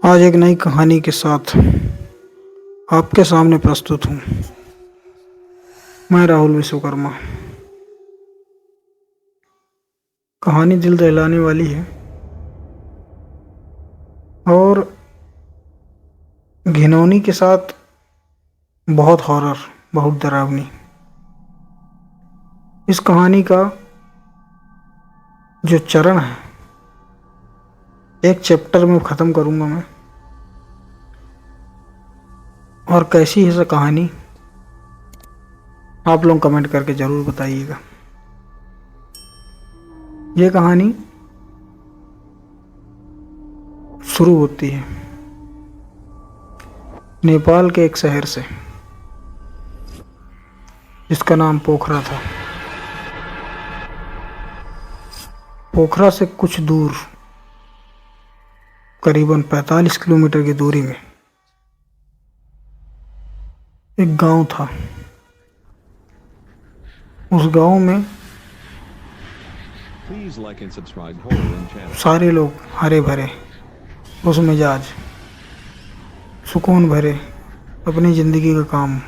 आज एक नई कहानी के साथ आपके सामने प्रस्तुत हूँ। मैं राहुल विश्वकर्मा। कहानी दिल दहलाने वाली है और घिनौनी के साथ बहुत हॉरर, बहुत डरावनी। इस कहानी का जो चरण है, एक चैप्टर में ख़त्म करूँगा मैं। और कैसी है ये कहानी, आप लोग कमेंट करके ज़रूर बताइएगा। ये कहानी शुरू होती है नेपाल के एक शहर से, जिसका नाम पोखरा था। पोखरा से कुछ दूर, करीबन 45 किलोमीटर की दूरी में एक गांव था। उस गांव में सारे लोग हरे भरे, उस मिजाज, सुकून भरे, अपनी ज़िंदगी का काम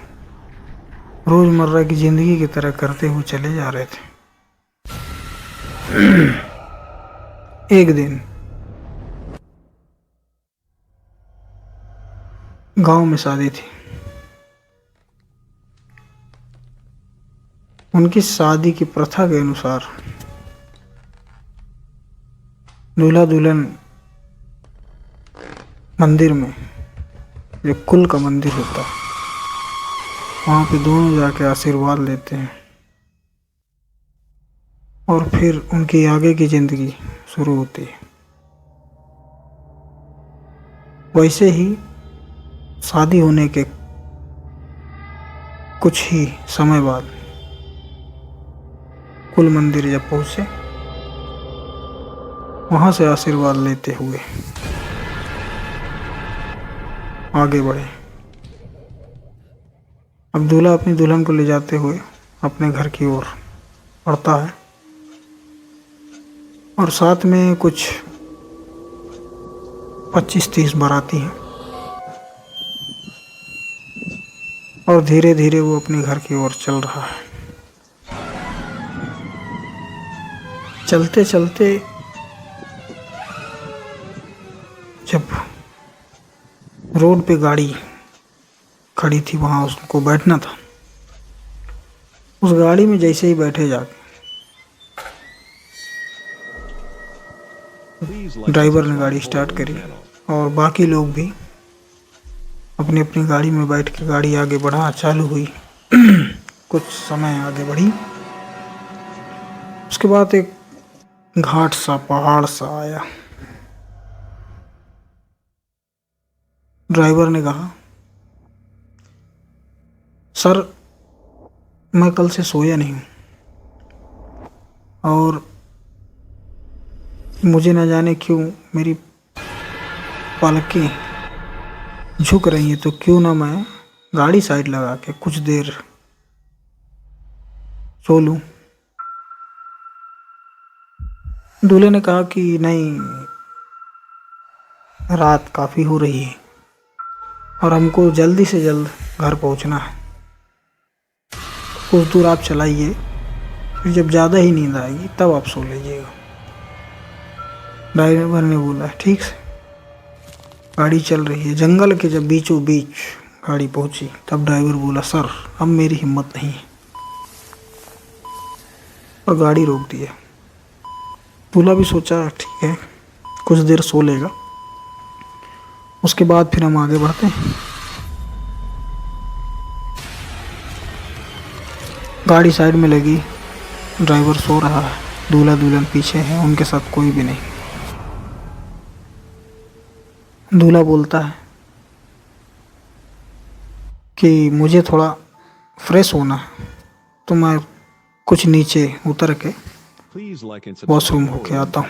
रोज़मर्रा की ज़िंदगी की तरह करते हुए चले जा रहे थे। एक दिन गांव में शादी थी। उनकी शादी की प्रथा के अनुसार दूल्हा दुल्हन मंदिर में, जो कुल का मंदिर होता है, वहाँ पे दोनों जाके आशीर्वाद लेते हैं और फिर उनकी आगे की ज़िंदगी शुरू होती है। वैसे ही शादी होने के कुछ ही समय बाद कुल मंदिर जब पहुँचे, वहाँ से आशीर्वाद लेते हुए आगे बढ़े। अब दूल्हा अपनी दुल्हन को ले जाते हुए अपने घर की ओर बढ़ता है और साथ में कुछ 25-30 बाराती हैं और धीरे धीरे वो अपने घर की ओर चल रहा है। चलते चलते जब रोड पे गाड़ी खड़ी थी, वहाँ उसको बैठना था। उस गाड़ी में जैसे ही बैठे जाके ड्राइवर ने गाड़ी स्टार्ट करी और बाकी लोग भी अपनी अपनी गाड़ी में बैठ के गाड़ी आगे बढ़ा चालू हुई। कुछ समय आगे बढ़ी, उसके बाद एक घाट सा, पहाड़ सा आया। ड्राइवर ने कहा, सर मैं कल से सोया नहीं हूँ और मुझे न जाने क्यों मेरी पलकें झुक रही हैं, तो क्यों ना मैं गाड़ी साइड लगा के कुछ देर सो लूँ। दूल्हे ने कहा कि नहीं, रात काफ़ी हो रही है और हमको जल्दी से जल्द घर पहुंचना है। कुछ दूर आप चलाइए, फिर जब ज़्यादा ही नींद आएगी तब आप सो लीजिएगा। ड्राइवर ने बोला ठीक से। गाड़ी चल रही है, जंगल के जब बीचों बीच गाड़ी पहुंची, तब ड्राइवर बोला, सर अब मेरी हिम्मत नहीं है, और गाड़ी रोक दिया। दूल्हा भी सोचा ठीक है, कुछ देर सो लेगा, उसके बाद फिर हम आगे बढ़ते हैं। गाड़ी साइड में लगी, ड्राइवर सो रहा है, दूल्हा दुल्हन पीछे है, उनके साथ कोई भी नहीं। दूल्हा बोलता है कि मुझे थोड़ा फ्रेश होना है, तो मैं कुछ नीचे उतर के वॉशरूम होके आता हूँ।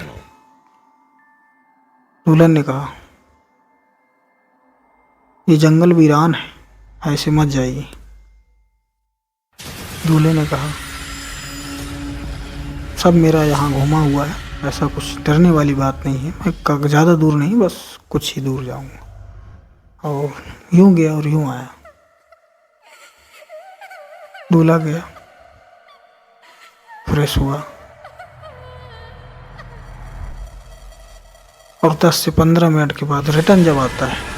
दुल्हन ने कहा, ये जंगल वीरान है, ऐसे मत जाइए। दूल्हे ने कहा, सब मेरा यहाँ घुमा हुआ है, ऐसा कुछ डरने वाली बात नहीं है। मैं ज़्यादा दूर नहीं, बस कुछ ही दूर जाऊँगा। और यूँ गया और यूँ आया। दूल्हा गया, फ्रेश हुआ, और 10 से 15 मिनट के बाद रिटर्न जब आता है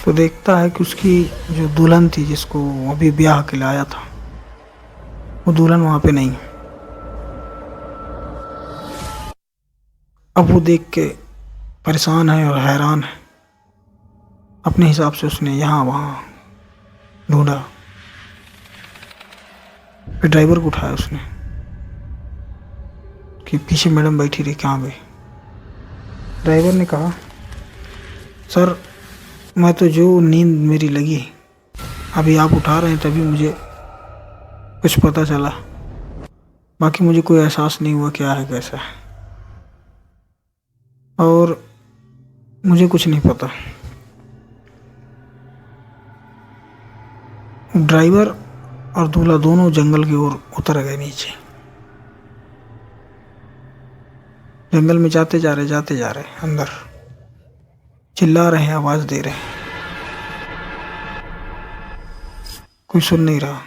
तो देखता है कि उसकी जो दुल्हन थी, जिसको अभी ब्याह के लिए आया था, वो दुल्हन वहाँ पे नहीं है। अब वो देख के परेशान है और हैरान है। अपने हिसाब से उसने यहाँ वहाँ ढूंढा, फिर ड्राइवर को उठाया उसने कि पीछे मैडम बैठी रही, कहाँ गई। ड्राइवर ने कहा, सर मैं तो जो नींद मेरी लगी, अभी आप उठा रहे हैं तभी मुझे कुछ पता चला, बाकी मुझे कोई एहसास नहीं हुआ क्या है कैसा है, और मुझे कुछ नहीं पता। ड्राइवर और दूल्हा दोनों जंगल की ओर उतर गए नीचे। जंगल में जाते जा रहे अंदर चिल्ला रहे हैं, आवाज दे रहे हैं, कोई सुन नहीं रहा।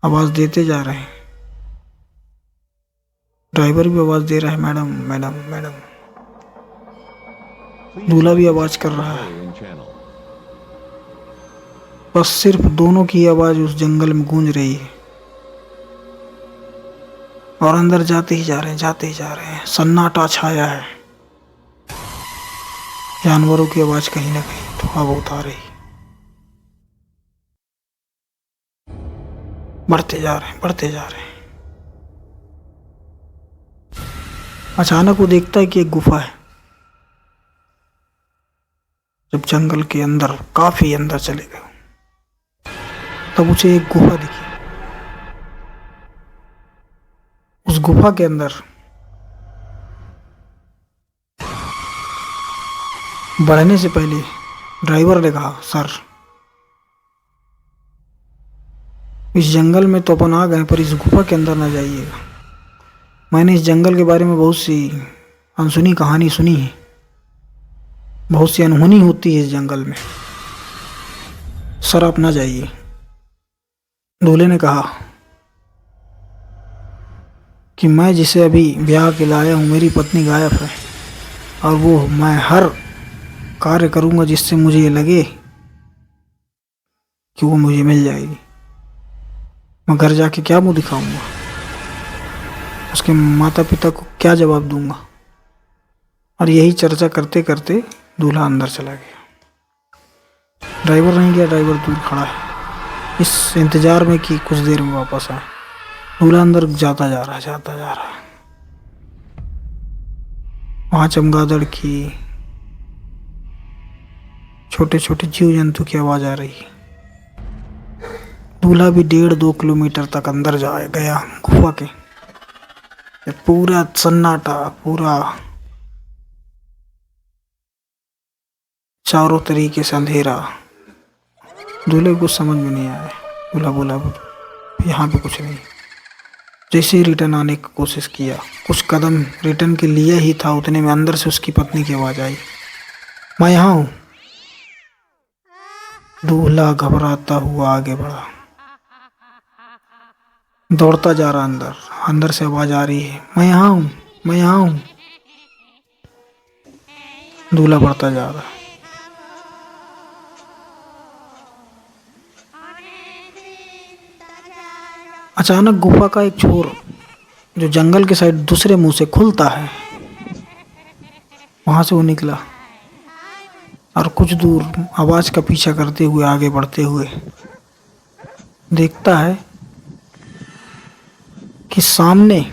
आवाज देते जा रहे हैं, ड्राइवर भी आवाज दे रहा है, मैडम मैडम मैडम। दूल्हा भी आवाज कर रहा है, बस सिर्फ दोनों की आवाज उस जंगल में गूंज रही है। और अंदर जाते ही जा रहे हैं, सन्नाटा छाया है। जानवरों की आवाज कहीं ना कहीं थोड़ा बहुत आ रही। बढ़ते जा रहे हैं। अचानक वो देखता है कि एक गुफा है। जब जंगल के अंदर काफी अंदर चले गए तब उसे एक गुफा दिखी। उस गुफा के अंदर बढ़ने से पहले ड्राइवर ने कहा, सर इस जंगल में तो अपन आ गए, पर इस गुफा के अंदर ना जाइएगा। मैंने इस जंगल के बारे में बहुत सी अनसुनी कहानी सुनी है, बहुत सी अनहोनी होती है इस जंगल में, सर आप ना जाइए। दूल्हे ने कहा कि मैं जिसे अभी ब्याह के लाया हूँ, मेरी पत्नी गायब है, और वो मैं हर कार्य करूँगा जिससे मुझे ये लगे कि वो मुझे मिल जाएगी। मैं घर जाके क्या मुंह दिखाऊंगा, उसके माता पिता को क्या जवाब दूंगा। और यही चर्चा करते करते दूल्हा अंदर चला गया। ड्राइवर नहीं गया, ड्राइवर दूर खड़ा है इस इंतजार में कि कुछ देर में वापस आए। दूल्हा अंदर जाता जा रहा है। वहाँ चमगादड़ की, छोटे छोटे जीव जंतु की आवाज आ रही है। दूल्हा भी 1.5-2 किलोमीटर तक अंदर गया गुफा के। पूरा सन्नाटा, पूरा चारों तरीके से अंधेरा। दूल्हे को समझ में नहीं आया। दूल्हा बोला, यहाँ पे कुछ नहीं। जैसे ही रिटर्न आने की कोशिश किया, कुछ कदम रिटर्न के लिए ही था, उतने में अंदर से उसकी पत्नी की आवाज आई, मैं यहाँ हूँ। दूल्हा घबराता हुआ आगे बढ़ा, दौड़ता जा रहा अंदर से आवाज आ रही है, मैं यहाँ हूँ। दूल्हा बढ़ता जा रहा। अचानक गुफा का एक छोर जो जंगल के साइड दूसरे मुंह से खुलता है, वहां से वो निकला और कुछ दूर आवाज का पीछा करते हुए आगे बढ़ते हुए देखता है कि सामने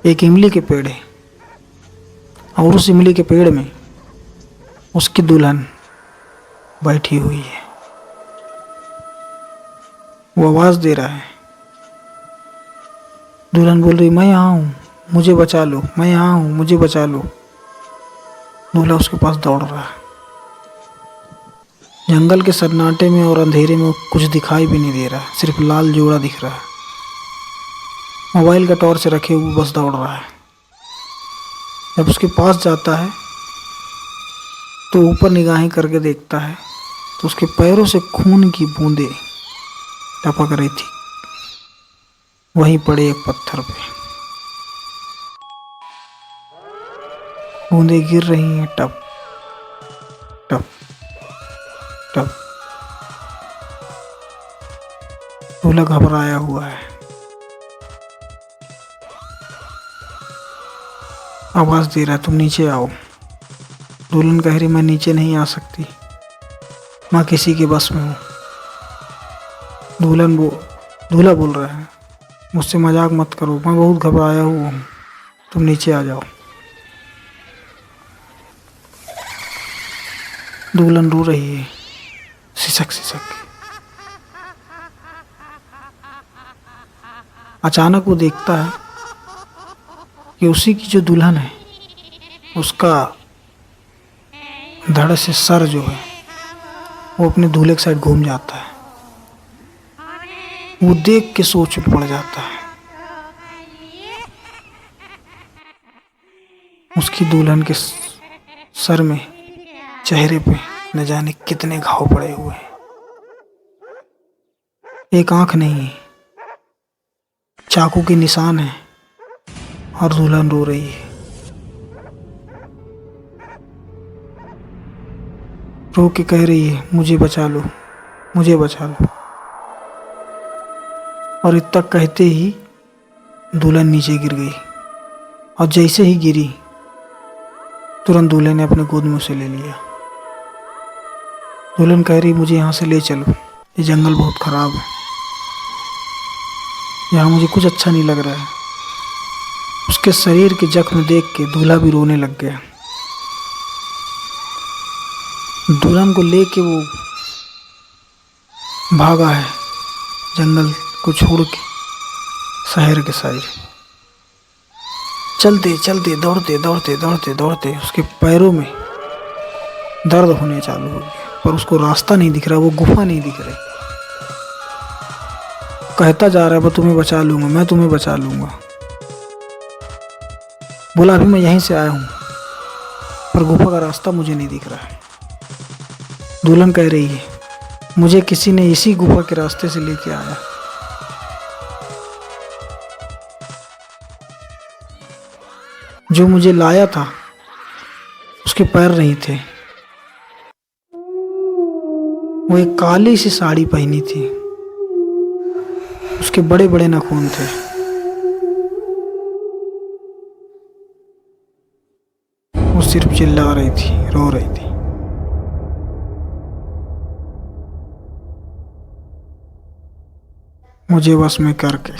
एक इमली के पेड़ है, और उस इमली के पेड़ में उसकी दुल्हन बैठी हुई है। वो आवाज दे रहा है। दुल्हन बोल रही, मैं यहाँ हूँ, मुझे बचा लो, मैं यहाँ हूँ, मुझे बचा लो। दूल्हा उसके पास दौड़ रहा है। जंगल के सन्नाटे में और अंधेरे में कुछ दिखाई भी नहीं दे रहा है, सिर्फ लाल जोड़ा दिख रहा है। मोबाइल का टॉर्च रखे हुए बस दौड़ रहा है। जब उसके पास जाता है तो ऊपर निगाहें करके देखता है तो उसके पैरों से खून की बूंदें टपक रही थी, वहीं पड़े एक पत्थर पे। बूंदें गिर रही हैं, टप टप टप। दूल्हा घबराया हुआ है। आवाज दे रहा है, तुम नीचे आओ। दुल्हन कह रही, मैं नीचे नहीं आ सकती, मैं किसी के बस में हूँ। दूल्हा बोल रहा है, मुझसे मजाक मत करो, मैं बहुत घबराया हुआ हूँ, तुम नीचे आ जाओ। दुल्हन रो रही है, सिसक सिसक के। अचानक वो देखता है कि उसी की जो दुल्हन है उसका धड़ से सर जो है वो अपने दूल्हे की साइड घूम जाता है। वो देख के सोच में पड़ जाता है। उसकी दुल्हन के सर में, चेहरे पे न जाने कितने घाव पड़े हुए हैं। एक आंख नहीं है, चाकू के निशान है, और दुल्हन रो रही है। रो के कह रही है, मुझे बचा लो, मुझे बचा लो। और इतना कहते ही दुल्हन नीचे गिर गई, और जैसे ही गिरी तुरंत दूल्हे ने अपने गोद में उसे ले लिया। दुल्हन कह रही, मुझे यहाँ से ले चलो, ये जंगल बहुत खराब है, यहाँ मुझे कुछ अच्छा नहीं लग रहा है। उसके शरीर के जख्म देख के दूल्हा भी रोने लग गया। दुल्हन को लेके वो भागा है जंगल को छोड़ के शहर के साइड। चलते चलते दौड़ते दौड़ते दौड़ते दौड़ते उसके पैरों में दर्द होने चालू हो गया, पर उसको रास्ता नहीं दिख रहा, वो गुफा नहीं दिख रही। कहता जा रहा है, मैं तुम्हें बचा लूंगा, मैं तुम्हें बचा लूंगा। बोला, अभी मैं यहीं से आया हूँ, पर गुफा का रास्ता मुझे नहीं दिख रहा है। दुल्हन कह रही है, मुझे किसी ने इसी गुफा के रास्ते से लेके आया। जो मुझे लाया था उसके पैर नहीं थे, वो एक काली सी साड़ी पहनी थी, उसके बड़े बड़े नाखून थे। वो सिर्फ चिल्ला रही थी, रो रही थी। मुझे बस में करके।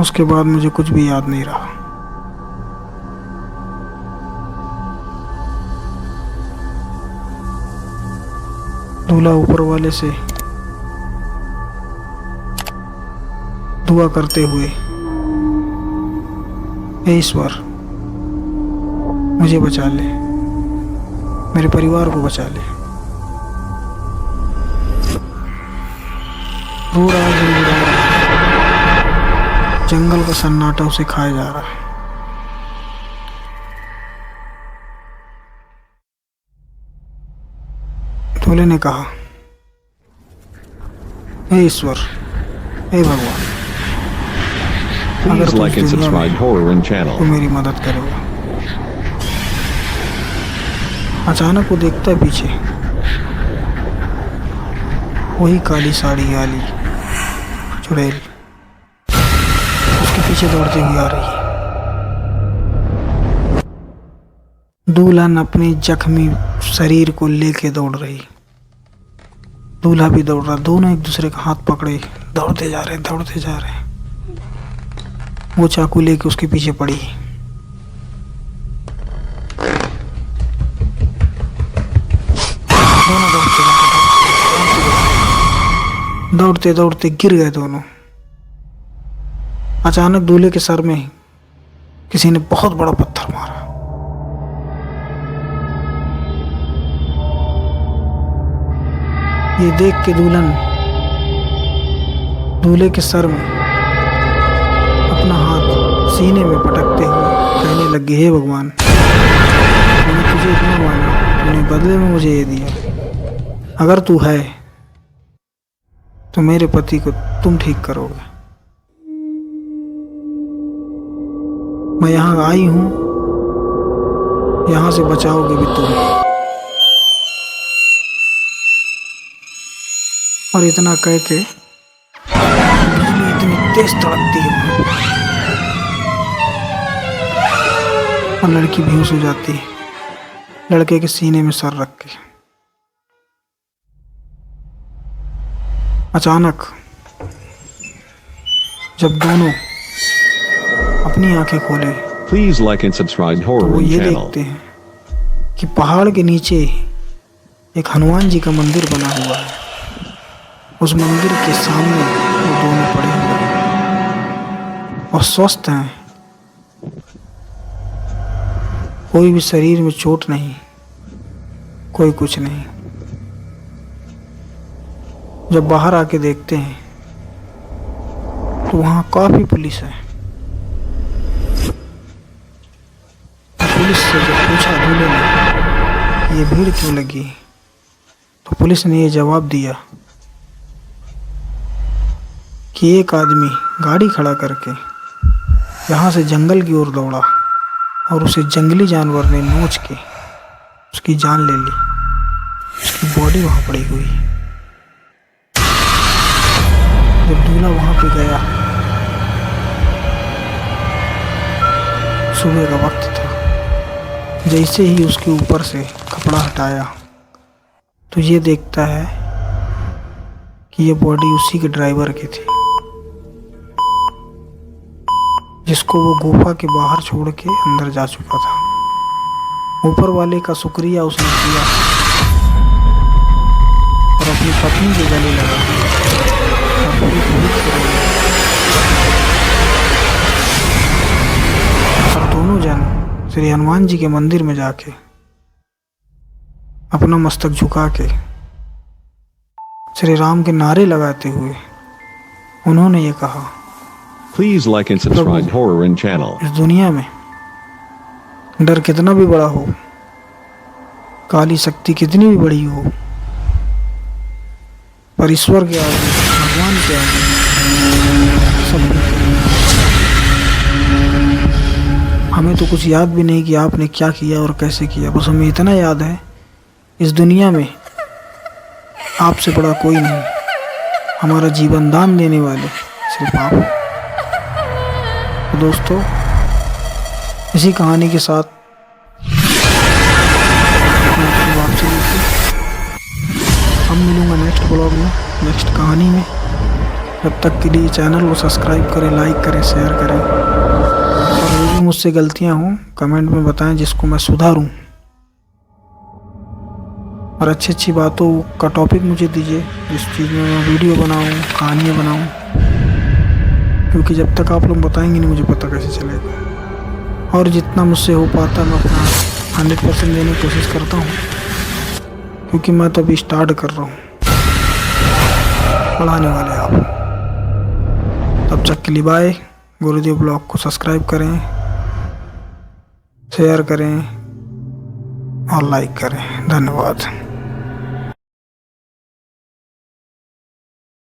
उसके बाद मुझे कुछ भी याद नहीं रहा। दूल्हा ऊपर वाले से दुआ करते हुए, हे ईश्वर, मुझे बचा ले, मेरे परिवार को बचा ले। रो रहा है, जंगल का सन्नाटा उसे खाया जा रहा है। दूल्हे ने कहा, हे ईश्वर, हे भगवान, अगर तुम इस दुनिया में तो मेरी मदद करेगा। अचानक वो देखता है पीछे, वही काली साड़ी वाली चुड़ैल उसके पीछे दौड़ती हुई आ रही है। दुल्हन अपने जख्मी शरीर को लेके दौड़ रही, दूल्हा भी दौड़ रहा, दोनों एक दूसरे का हाथ पकड़े दौड़ते जा रहे हैं, दौड़ते जा रहे हैं। वो चाकू लेके उसके पीछे पड़ी। दोनों दौड़ते दौड़ते गिर गए दोनों। अचानक दूल्हे के सर में किसी ने बहुत बड़ा पत्थर मारा। ये देख के दुल्हन दूल्हे के सर में अपना हाथ सीने में पटकते हुए कहने लगे, हे भगवान, मैंने तुझे इतना माना, तूने बदले में मुझे ये दिया। अगर तू है तो मेरे पति को तुम ठीक करोगे। मैं यहाँ आई हूँ, यहाँ से बचाओगे भी तुम। और इतना कह के बिजली इतनी तेज तड़कती है वहां पर, और लड़की बेहोश हो जाती है लड़के के सीने में सर रख के। अचानक जब दोनों अपनी आंखें खोले Please like and subscribe तो Horror वो Room ये channel. देखते हैं कि पहाड़ के नीचे एक हनुमान जी का मंदिर बना हुआ है। उस मंदिर के सामने वो दोनों पड़े हुए हैं और स्वस्थ हैं। कोई भी शरीर में चोट नहीं, कोई कुछ नहीं। जब बाहर आके देखते हैं तो वहाँ काफी पुलिस है। पुलिस से जब पूछा दूल्हे ने ये भीड़ क्यों लगी, तो पुलिस ने ये जवाब दिया कि एक आदमी गाड़ी खड़ा करके यहाँ से जंगल की ओर दौड़ा और उसे जंगली जानवर ने नोच के उसकी जान ले ली। उसकी बॉडी वहाँ पड़ी हुई। जब दूल्हा वहाँ पे गया, सुबह का वक्त था, जैसे ही उसके ऊपर से कपड़ा हटाया तो ये देखता है कि ये बॉडी उसी के ड्राइवर की थी, जिसको वो गुफा के बाहर छोड़ के अंदर जा चुका था। ऊपर वाले का शुक्रिया उसने किया और अपनी पत्नी के गले लगा और पूरी पूरी और दोनों जन श्री हनुमान जी के मंदिर में जाके अपना मस्तक झुका के श्री राम के नारे लगाते हुए उन्होंने ये कहा, Please like and subscribe Horror Room channel. इस दुनिया में डर कितना भी बड़ा हो, काली शक्ति कितनी भी बड़ी हो, पर ईश्वर के आगे, भगवान के आगे सब। हमें तो कुछ याद भी नहीं कि आपने क्या किया और कैसे किया, बस हमें इतना याद है इस दुनिया में आपसे बड़ा कोई नहीं, हमारा जीवन दान देने वाले सिर्फ आप। तो दोस्तों, इसी कहानी के साथ वापसी लेके हम मिलूंगा नेक्स्ट ब्लॉग में, नेक्स्ट कहानी में। जब तक के लिए चैनल को सब्सक्राइब करें, लाइक करें, शेयर करें, और जो भी मुझसे गलतियां हों कमेंट में बताएं जिसको मैं सुधारूं। और अच्छी अच्छी बातों का टॉपिक मुझे दीजिए जिस चीज़ में मैं वीडियो बनाऊं, कहानियाँ बनाऊं, क्योंकि जब तक आप लोग बताएंगे नहीं मुझे पता कैसे चलेगा। और जितना मुझसे हो पाता मैं अपना 100% देने की कोशिश करता हूँ, क्योंकि मैं तो अभी स्टार्ट कर रहा हूँ, पढ़ाने वाले आप। तब तक के लिए बाय। गुरुदेव ब्लॉग को सब्सक्राइब करें, शेयर करें और लाइक करें। धन्यवाद।